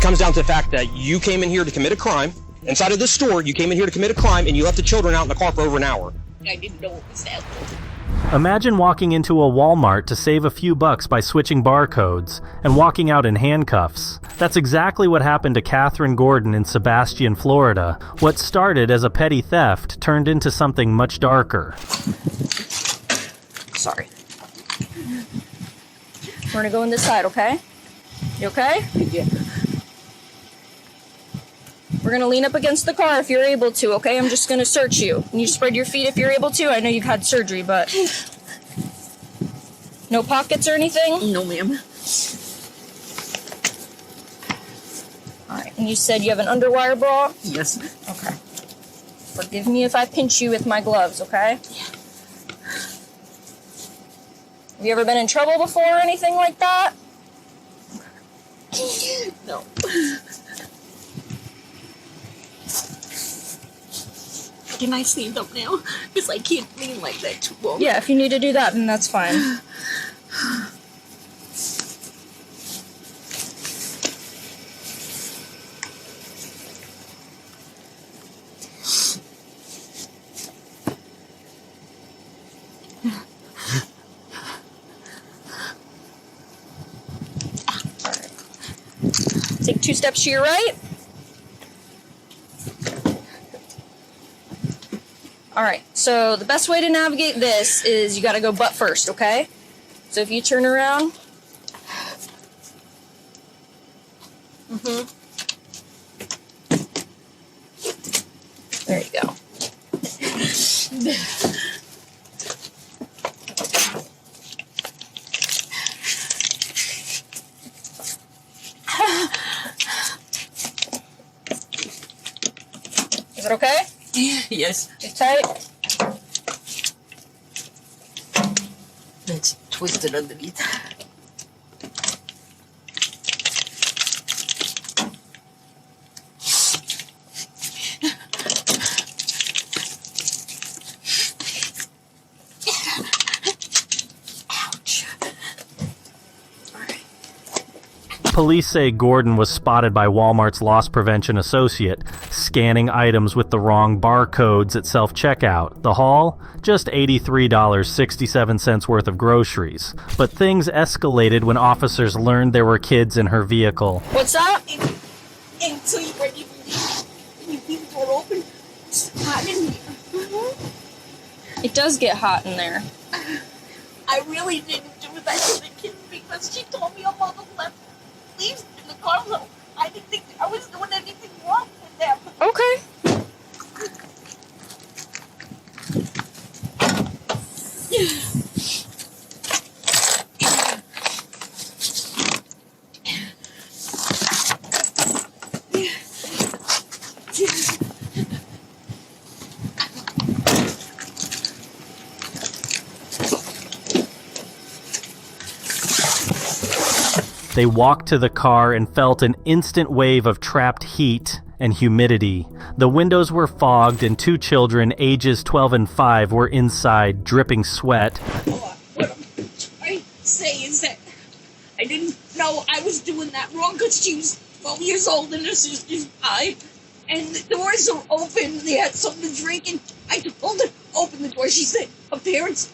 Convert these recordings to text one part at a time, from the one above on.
It comes down to the fact that you came in here to commit a crime. Inside of this store, you came in here to commit a crime, and you left the children out in the car for over an hour. I didn't know it was that. Imagine walking into a Walmart to save a few bucks by switching barcodes and walking out in handcuffs. That's exactly what happened to Catherine Gordon in Sebastian, Florida. What started as a petty theft turned into something much darker. Sorry. We're gonna go on this side, okay? You okay? Yeah. We're gonna lean up against the car if you're able to, okay? I'm just gonna search you. Can you spread your feet if you're able to? I know you've had surgery, but... No pockets or anything? No, ma'am. Alright, and you said you have an underwire bra? Yes. Okay. Forgive me if I pinch you with my gloves, okay? Yeah. Have you ever been in trouble before or anything like that? No. Can I stand up now? Because I can't lean like that too long. Yeah, if you need to do that, then that's fine. Take 2 steps to your right. Alright, so the best way to navigate this is you gotta go butt first, okay? So if you turn around. There you go. Is it okay? Yes. It's tight? It's twisted underneath. Ouch. Police say Gordon was spotted by Walmart's loss prevention associate, scanning items with the wrong barcodes at self-checkout. The haul? Just $83.67 worth of groceries. But things escalated when officers learned there were kids in her vehicle. What's that? Until you're ready to leave. And you leave the door open. It's hot in here. It does get hot in there. I really didn't do that to the kid because she told me her mother left leaves in the car. So I didn't think I was doing anything wrong with them. Okay. They walked to the car and felt an instant wave of trapped heat and humidity. The windows were fogged and 2 children, ages 12 and 5, were inside, dripping sweat. What I'm trying to say is that I didn't know I was doing that wrong because she was 12 years old and her sister's 5. And the doors are open. They had something to drink and I told her, open the door. She said, her parents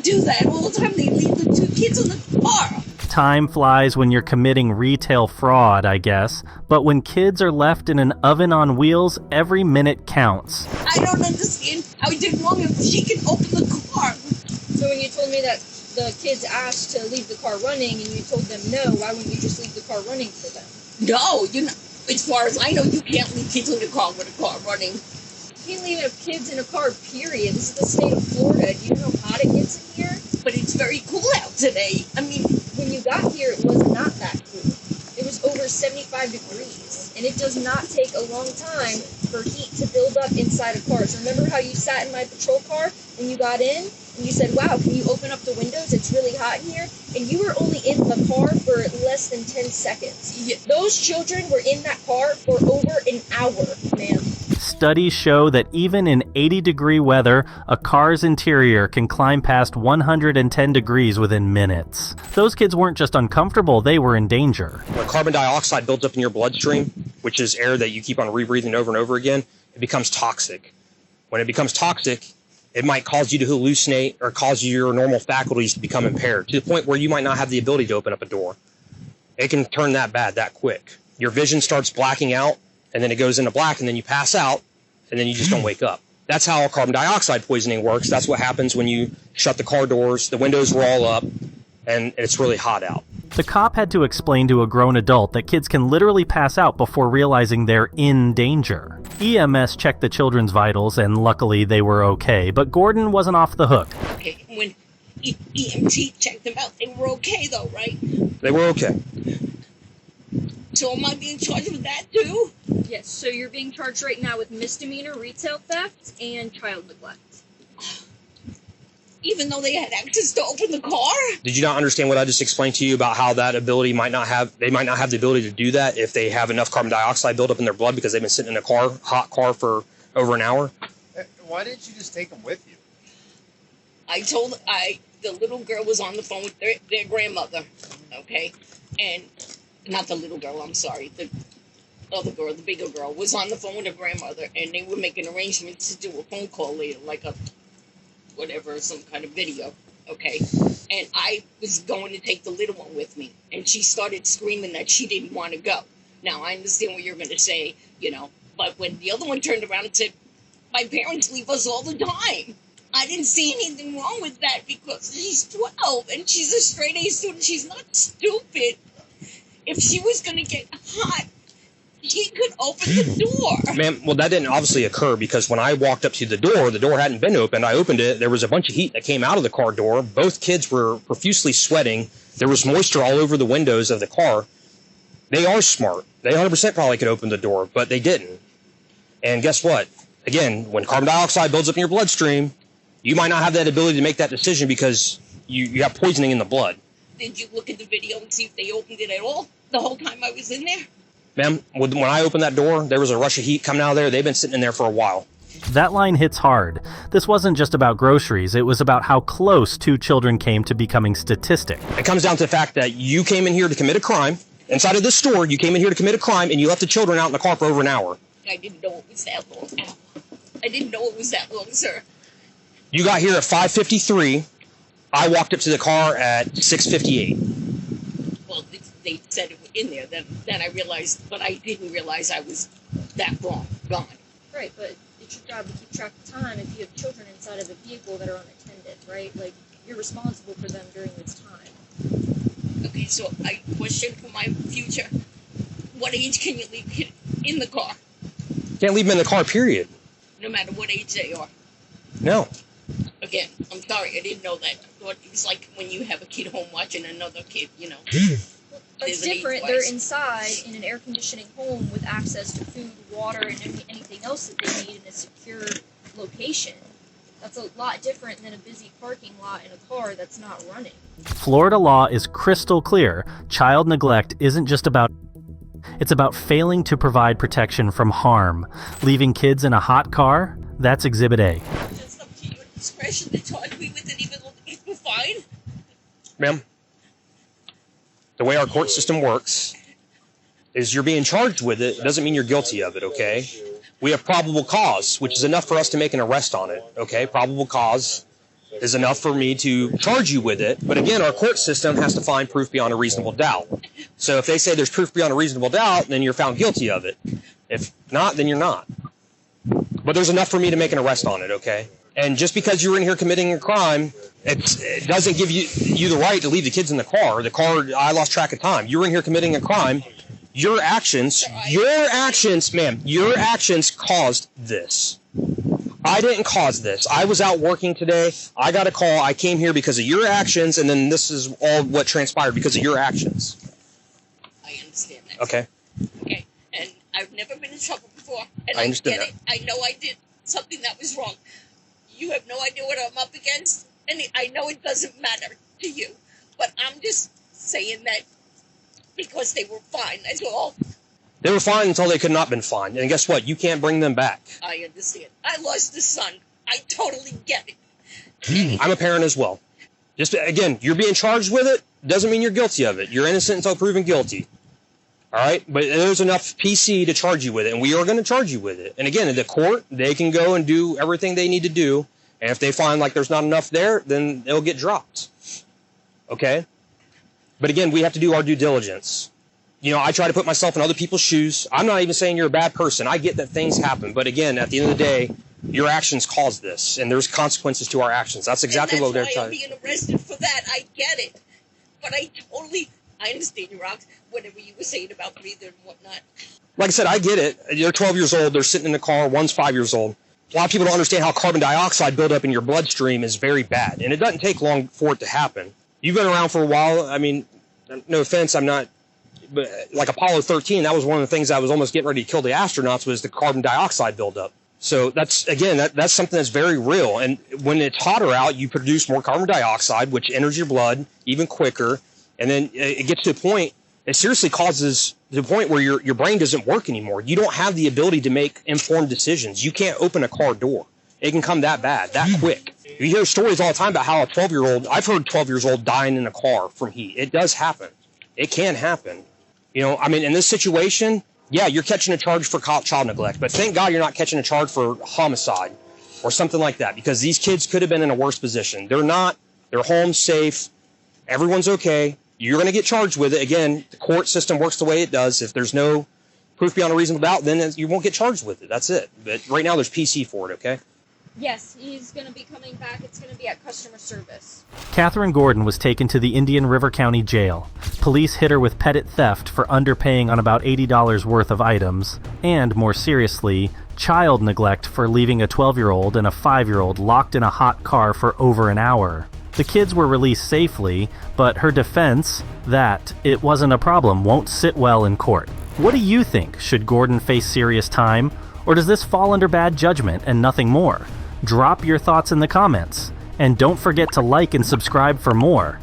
do that all the time. They leave the 2 kids in the car. Time flies when you're committing retail fraud, I guess. But when kids are left in an oven on wheels, every minute counts. I don't understand how he did wrong if she can open the car. So when you told me that the kids asked to leave the car running and you told them no, why wouldn't you just leave the car running for them? No, you know, as far as I know, you can't leave kids in the car with a car running. You can't leave kids in a car, period. This is the state of Florida. Do you know how hot it gets in here? But it's very cool out today. I mean, when you got here, it was not that cool. It was over 75 degrees, and it does not take a long time for heat to build up inside of cars. Remember how you sat in my patrol car when you got in, and you said, wow, can you open up the windows? It's really hot in here. And you were only in the car for less than 10 seconds. Yeah. Those children were in that car for over an hour, ma'am. Studies show that even in 80-degree weather, a car's interior can climb past 110 degrees within minutes. Those kids weren't just uncomfortable, they were in danger. When carbon dioxide builds up in your bloodstream, which is air that you keep on rebreathing over and over again, it becomes toxic. When it becomes toxic, it might cause you to hallucinate or cause your normal faculties to become impaired to the point where you might not have the ability to open up a door. It can turn that bad that quick. Your vision starts blacking out, and then it goes into black, and then you pass out, and then you just don't wake up. That's how carbon dioxide poisoning works. That's what happens when you shut the car doors, the windows were all up, and it's really hot out. The cop had to explain to a grown adult that kids can literally pass out before realizing they're in danger. EMS checked the children's vitals, and luckily they were okay, but Gordon wasn't off the hook. Okay, when EMT checked them out, they were okay though, right? They were okay. So am I being charged with that too? Yes, so you're being charged right now with misdemeanor retail theft and child neglect. Even though they had access to open the car? Did you not understand what I just explained to you about how that ability might not have the ability to do that if they have enough carbon dioxide built up in their blood because they've been sitting in a hot car for over an hour? Why didn't you just take them with you? The little girl was on the phone with their grandmother, okay? And, not the little girl, I'm sorry, the other girl, the bigger girl, was on the phone with her grandmother, and they were making arrangements to do a phone call later, like some kind of video, okay? And I was going to take the little one with me, and she started screaming that she didn't want to go. Now, I understand what you're going to say, but when the other one turned around and said, my parents leave us all the time, I didn't see anything wrong with that because she's 12, and she's a straight-A student. She's not stupid. If she was going to get hot, she could open the door. Ma'am, well, that didn't obviously occur because when I walked up to the door hadn't been opened. I opened it. There was a bunch of heat that came out of the car door. Both kids were profusely sweating. There was moisture all over the windows of the car. They are smart. They 100% probably could open the door, but they didn't. And guess what? Again, when carbon dioxide builds up in your bloodstream, you might not have that ability to make that decision because you have poisoning in the blood. Did you look at the video and see if they opened it at all the whole time I was in there? Ma'am, when I opened that door, there was a rush of heat coming out of there. They've been sitting in there for a while. That line hits hard. This wasn't just about groceries, it was about how close two children came to becoming statistic. It comes down to the fact that you came in here to commit a crime. Inside of this store, you came in here to commit a crime, and you left the children out in the car for over an hour. I didn't know it was that long. I didn't know it was that long, sir. You got here at 5:53. I walked up to the car at 6:58. Well, they said it was in there. Then I realized, but I didn't realize I was that long gone. Right, but it's your job to keep track of time if you have children inside of a vehicle that are unattended, right? Like, you're responsible for them during this time. Okay, so I question for my future. What age can you leave kids in the car? Can't leave them in the car, period. No matter what age they are. No. Again, I'm sorry, I didn't know that. I thought it was like when you have a kid home watching another kid, Well, it's different. They're inside in an air conditioning home with access to food, water, and anything else that they need in a secure location. That's a lot different than a busy parking lot in a car that's not running. Florida law is crystal clear. Child neglect isn't just about... It's about failing to provide protection from harm. Leaving kids in a hot car? That's Exhibit A. It's up to your discretion to charge me with it even if we're fine. Ma'am, the way our court system works is you're being charged with it doesn't mean you're guilty of it, okay? We have probable cause, which is enough for us to make an arrest on it, okay? Probable cause is enough for me to charge you with it. But again, our court system has to find proof beyond a reasonable doubt. So if they say there's proof beyond a reasonable doubt, then you're found guilty of it. If not, then you're not. But there's enough for me to make an arrest on it, okay? And just because you were in here committing a crime, it doesn't give you the right to leave the kids in the car. The car, I lost track of time. You were in here committing a crime. Your actions, ma'am, your actions caused this. I didn't cause this. I was out working today. I got a call. I came here because of your actions, and then this is all what transpired because of your actions. I understand that. Okay. Okay, and I've never been in trouble before, and I understand get it. I know I did something that was wrong. You have no idea what I'm up against, and I know it doesn't matter to you, but I'm just saying that because they were fine, that's all. They were fine until they could not been fined. And guess what? You can't bring them back. I understand. I lost a son. I totally get it. I'm a parent as well. Just, again, you're being charged with it, doesn't mean you're guilty of it. You're innocent until proven guilty. All right? But there's enough PC to charge you with it, and we are going to charge you with it. And again, in the court, they can go and do everything they need to do. And if they find like there's not enough there, then they'll get dropped. Okay? But again, we have to do our due diligence. You know, I try to put myself in other people's shoes. I'm not even saying you're a bad person. I get that things happen. But again, at the end of the day, your actions caused this, and there's consequences to our actions. That's exactly what they're trying. I'm being arrested for that. I get it. But I understand your rocks, whatever you were saying about breathing and whatnot. Like I said, I get it. They're 12 years old. They're sitting in the car. One's 5 years old. A lot of people don't understand how carbon dioxide buildup in your bloodstream is very bad, and it doesn't take long for it to happen. You've been around for a while. I mean, no offense, I'm not, but like Apollo 13, that was one of the things that was almost getting ready to kill the astronauts was the carbon dioxide buildup. So that's, again, that's something that's very real. And when it's hotter out, you produce more carbon dioxide, which enters your blood even quicker. And then it gets to a point, it seriously causes the point where your brain doesn't work anymore. You don't have the ability to make informed decisions. You can't open a car door. It can come that bad, that quick. You hear stories all the time about how a 12-year-old, I've heard 12 years old dying in a car from heat. It does happen. It can happen. You know, I mean, in this situation, yeah, you're catching a charge for child neglect, but thank God you're not catching a charge for homicide or something like that, because these kids could have been in a worse position. They're not. They're home, safe. Everyone's okay. You're going to get charged with it. Again, the court system works the way it does. If there's no proof beyond a reasonable doubt, then you won't get charged with it. That's it. But right now there's PC for it, okay? Yes, he's going to be coming back. It's going to be at customer service. Catherine Gordon was taken to the Indian River County Jail. Police hit her with petty theft for underpaying on about $80 worth of items, and, more seriously, child neglect for leaving a 12-year-old and a 5-year-old locked in a hot car for over an hour. The kids were released safely, but her defense, that it wasn't a problem, won't sit well in court. What do you think? Should Gordon face serious time, or does this fall under bad judgment and nothing more? Drop your thoughts in the comments, and don't forget to like and subscribe for more.